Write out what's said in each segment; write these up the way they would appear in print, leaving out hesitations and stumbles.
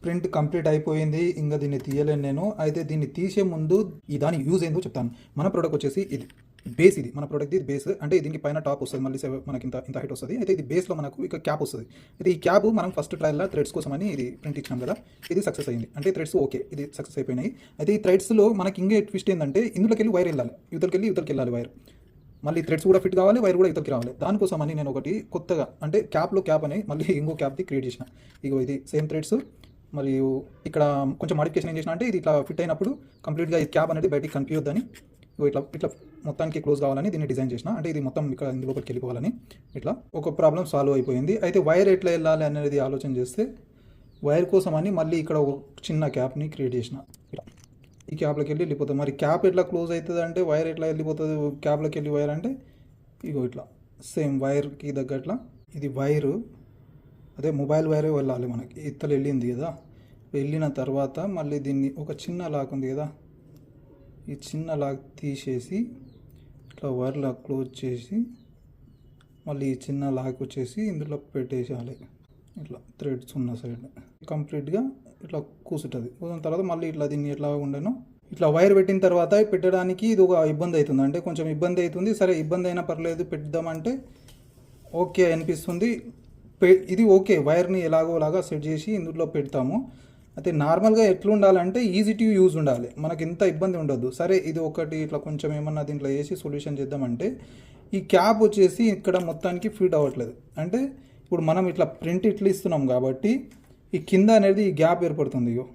Print complete అయిపోయింది. ఇంకా దీన్ని తీయలేను నేను. అయితే దీన్ని తీసే ముందు ఈ దాని యూజ్ ఏందో చెప్తాను. మన ప్రోడక్ట్ వచ్చేసి ఇది బేస్. ఇది మన ప్రోడక్ట్ ఇది బేస్. అంటే దీనికి పైన టాప్ వస్తుంది, మళ్ళీ మనకి ఇంత హైట్ వస్తుంది. అయితే ఇది బేస్లో మనకు ఇక క్యాప్ వస్తుంది. అయితే ఈ క్యాప్ మనం ఫస్ట్ ట్రయల్లో థ్రెడ్స్ కోసమని ఇది ప్రింట్ ఇచ్చినాం కదా, ఇది సక్సెస్ అయింది. అంటే థ్రెడ్స్ ఓకే, ఇది సక్సెస్ అయిపోయినాయి. అయితే ఈ థ్రెడ్స్లో మనకి ఇంకే ట్విస్ట్ ఏంటంటే ఇందులోకి వెళ్ళి వైర్ వెళ్ళాలి, యువతలకి వెళ్ళాలి వైర్. మళ్ళీ థ్రెడ్స్ కూడా ఫిట్ కావాలి, వైర్ కూడా ఇతరికి రావాలి. దానికోసమని నేను ఒకటి కొత్తగా అంటే క్యాప్లో క్యాప్ అని మళ్ళీ ఇంకో క్యాప్ది క్రియేట్ చేసిన. ఇగో ఇది సేమ్ థ్రెడ్స్, మరియు ఇక్కడ కొంచెం మాడిఫికేషన్ ఏం చేసిన అంటే ఇది ఇట్లా ఫిట్ అయినప్పుడు కంప్లీట్గా ఈ క్యాప్ అనేది బయటికి కనిపించొద్దని ఇట్లా మొత్తానికి క్లోజ్ కావాలని దీన్ని డిజైన్ చేసిన. అంటే ఇది మొత్తం ఇక్కడ ఇందులోకి వెళ్ళిపోవాలని. ఇట్లా ఒక ప్రాబ్లం సాల్వ్ అయిపోయింది. అయితే వైర్ ఎట్లా వెళ్ళాలి అనేది ఆలోచన చేస్తే వైర్ కోసమని మళ్ళీ ఇక్కడ ఒక చిన్న క్యాప్ని క్రియేట్ చేసిన. ఇట్లా ఈ క్యాప్లోకి వెళ్ళిపోతుంది. మరి క్యాప్ ఎట్లా క్లోజ్ అవుతుంది అంటే వైర్ ఎట్లా వెళ్ళిపోతుంది క్యాప్లోకి వెళ్ళి వైర్ అంటే ఇగో ఇట్లా సేమ్ వైర్కి తగ్గట్లా ఇది వైరు, అదే మొబైల్ వైరే వెళ్ళాలి మనకి. ఇత్తలు వెళ్ళింది కదా, వెళ్ళిన తర్వాత మళ్ళీ దీన్ని ఒక చిన్న లాక్ ఉంది కదా, ఈ చిన్న లాక్ తీసేసి ఇట్లా వైర్ లాక్ క్లోజ్ చేసి మళ్ళీ ఈ చిన్న లాక్ వచ్చేసి ఇందులో పెట్టేసేయాలి. ఇట్లా థ్రెడ్స్ ఉన్న సైడ్ కంప్లీట్గా ఇట్లా కూర్చుంటుంది. కూర్చున్న తర్వాత మళ్ళీ ఇట్లా దీన్ని ఎట్లా ఉండేనో ఇట్లా వైర్ పెట్టిన తర్వాత పెట్టడానికి ఇది ఒక ఇబ్బంది అవుతుంది. అంటే కొంచెం ఇబ్బంది అవుతుంది. సరే ఇబ్బంది అయినా పర్లేదు పెడదామంటే ఓకే అనిపిస్తుంది. ఇది ఓకే, వైర్ని ఎలాగోలాగా సెట్ చేసి ఇందులో పెడతాము. అయితే నార్మల్గా ఎట్లా ఉండాలంటే ఈజీ టు యూజ్ ఉండాలి, మనకి ఇంత ఇబ్బంది ఉండదు. సరే ఇది ఒకటి ఇట్లా కొంచెం ఏమన్నా దీంట్లో వేసి సొల్యూషన్ చేద్దామంటే ఈ క్యాప్ వచ్చేసి ఇక్కడ మొత్తానికి ఫిట్ అవ్వట్లేదు. అంటే ఇప్పుడు మనం ఇట్లా ప్రింట్ ఇట్లా ఇస్తున్నాం కాబట్టి ఈ కింద అనేది ఈ గ్యాప్ ఏర్పడుతుంది. ఇగో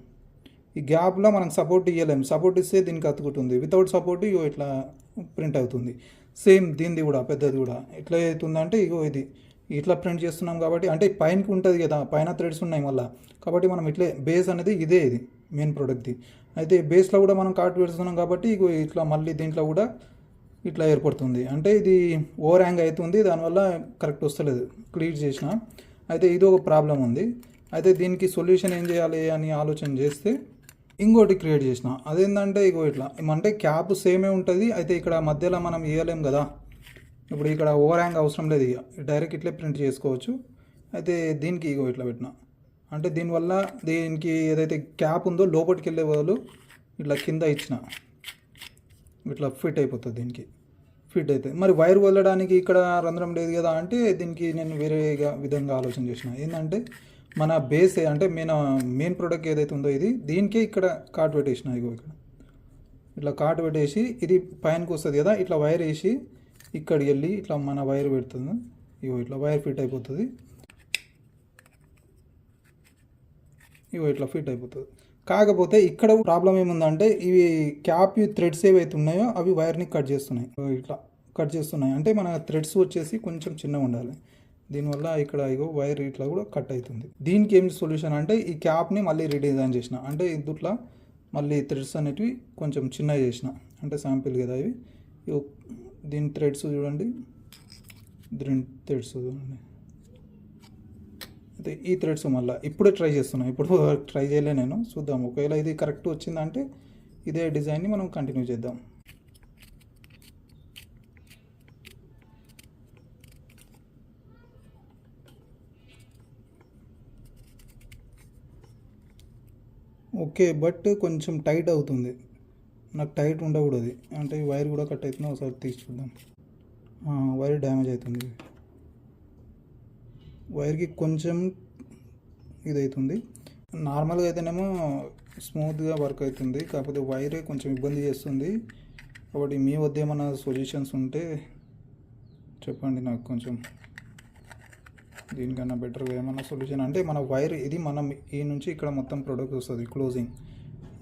ఈ గ్యాప్లో మనం సపోర్ట్ ఇవ్వలేము. సపోర్ట్ ఇస్తే దీనికి అతుకుంటుంది. వితౌట్ సపోర్ట్ ఇగో ఇట్లా ప్రింట్ అవుతుంది. సేమ్ దీనిది కూడా పెద్దది కూడా ఎట్లా అవుతుందంటే ఇగో ఇది ఇట్లా ప్రింట్ చేస్తున్నాం కాబట్టి అంటే పైనకి ఉంటుంది కదా, పైన థ్రెడ్స్ ఉన్నాయి మళ్ళీ. కాబట్టి మనం ఇట్లే బేస్ అనేది ఇది మెయిన్ ప్రోడక్ట్ది. అయితే బేస్లో కూడా మనం కాట్ పెడుతున్నాం కాబట్టి ఇగో ఇట్లా మళ్ళీ దీంట్లో కూడా ఇట్లా ఏర్పడుతుంది. అంటే ఇది ఓవర్ హ్యాంగ్ అవుతుంది, దానివల్ల కరెక్ట్ వస్తలేదు క్లియర్ చేసిన. అయితే ఇది ఒక ప్రాబ్లం ఉంది. అయితే దీనికి సొల్యూషన్ ఏం చేయాలి అని ఆలోచన చేస్తే ఇంకోటి క్రియేట్ చేసిన. అదేంటంటే ఇగో ఇట్లా అంటే క్యాప్ సేమే ఉంటుంది. అయితే ఇక్కడ మధ్యలో మనం వేయలేం కదా, ఇప్పుడు ఇక్కడ ఓవర్ హ్యాంగ్ అవసరం లేదు, ఇక డైరెక్ట్ ఇట్లే ప్రింట్ చేసుకోవచ్చు. అయితే దీనికి ఇగో ఇట్లా పెట్టిన. అంటే దీనివల్ల దీనికి ఏదైతే క్యాప్ ఉందో లోపలికి వెళ్ళే వాళ్ళు ఇట్లా కింద ఇచ్చిన ఇట్లా ఫిట్ అయిపోతుంది. దీనికి ఫిట్ అవుతుంది. మరి వైర్ వెళ్ళడానికి ఇక్కడ రంధ్రం లేదు కదా అంటే దీనికి నేను వేరేగా విధంగా ఆలోచన చేసిన. ఏంటంటే మన బేస్ అంటే మెయిన్ ప్రోడక్ట్ ఏదైతే ఉందో ఇది దీనికే ఇక్కడ కాట్ పెట్టేసిన. ఇగో ఇక్కడ ఇట్లా కాట్ పెట్టేసి ఇది పైనకి వస్తుంది కదా, ఇట్లా వైర్ వేసి ఇక్కడికి వెళ్ళి ఇట్లా మన వైర్ పెడుతుంది. ఇగో ఇట్లా వైర్ ఫిట్ అయిపోతుంది. ఇగో ఇట్లా ఫిట్ అయిపోతుంది. కాకపోతే ఇక్కడ ప్రాబ్లం ఏముందంటే ఇవి క్యాప్ థ్రెడ్స్ ఏవైతే ఉన్నాయో అవి వైర్ని కట్ చేస్తున్నాయి. ఇట్లా కట్ చేస్తున్నాయి అంటే మన థ్రెడ్స్ వచ్చేసి కొంచెం చిన్నగా ఉండాలి. దీనివల్ల ఇక్కడ ఇగో వైర్ ఇట్లా కూడా కట్ అవుతుంది. దీనికి ఏం సొల్యూషన్ అంటే ఈ క్యాప్ని మళ్ళీ రీడిజైన్ చేసిన. అంటే ఇందుట్లో మళ్ళీ థ్రెడ్స్ అనేటివి కొంచెం చిన్నగా చేసిన. అంటే శాంపిల్ కదా ఇవి. దీని థ్రెడ్స్ చూడండి, దీని థ్రెడ్స్ చూడండి. అయితే ఈ థ్రెడ్స్ మళ్ళీ ఇప్పుడే ట్రై చేస్తున్నాను. ఇప్పుడు ట్రై చేయలే నేను, చూద్దాం. ఒకవేళ ఇది కరెక్ట్ వచ్చిందంటే ఇదే డిజైన్ని మనం కంటిన్యూ చేద్దాం. ఓకే, బట్ కొంచెం టైట్ అవుతుంది. నాకు టైట్ ఉండకూడదు. అంటే వైర్ కూడా కట్ అవుతుంది. ఒకసారి తీసి చూద్దాం. వైర్ డ్యామేజ్ అవుతుంది. వైర్కి కొంచెం ఇది అవుతుంది. నార్మల్గా అయితేనేమో స్మూత్గా వర్క్ అవుతుంది. కాకపోతే వైరే కొంచెం ఇబ్బంది చేస్తుంది. కాబట్టి మీ వద్ద ఏమైనా సొల్యూషన్స్ ఉంటే చెప్పండి నాకు. కొంచెం దీనికన్నా బెటర్గా ఏమన్నా సొల్యూషన్ అంటే మన వైర్ ఇది మనం ఈ నుంచి ఇక్కడ మొత్తం ప్రొడక్ట్ వస్తుంది క్లోజింగ్.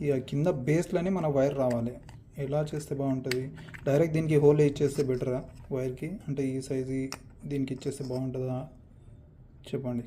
ఇక కింద బేస్లోనే మన వైర్ రావాలి. ఎలా చేస్తే బాగుంటుంది? డైరెక్ట్ దీనికి హోల్ ఇచ్చేస్తే బెటరా వైర్కి? అంటే ఈ సైజు దీనికి ఇచ్చేస్తే బాగుంటుందా చెప్పండి.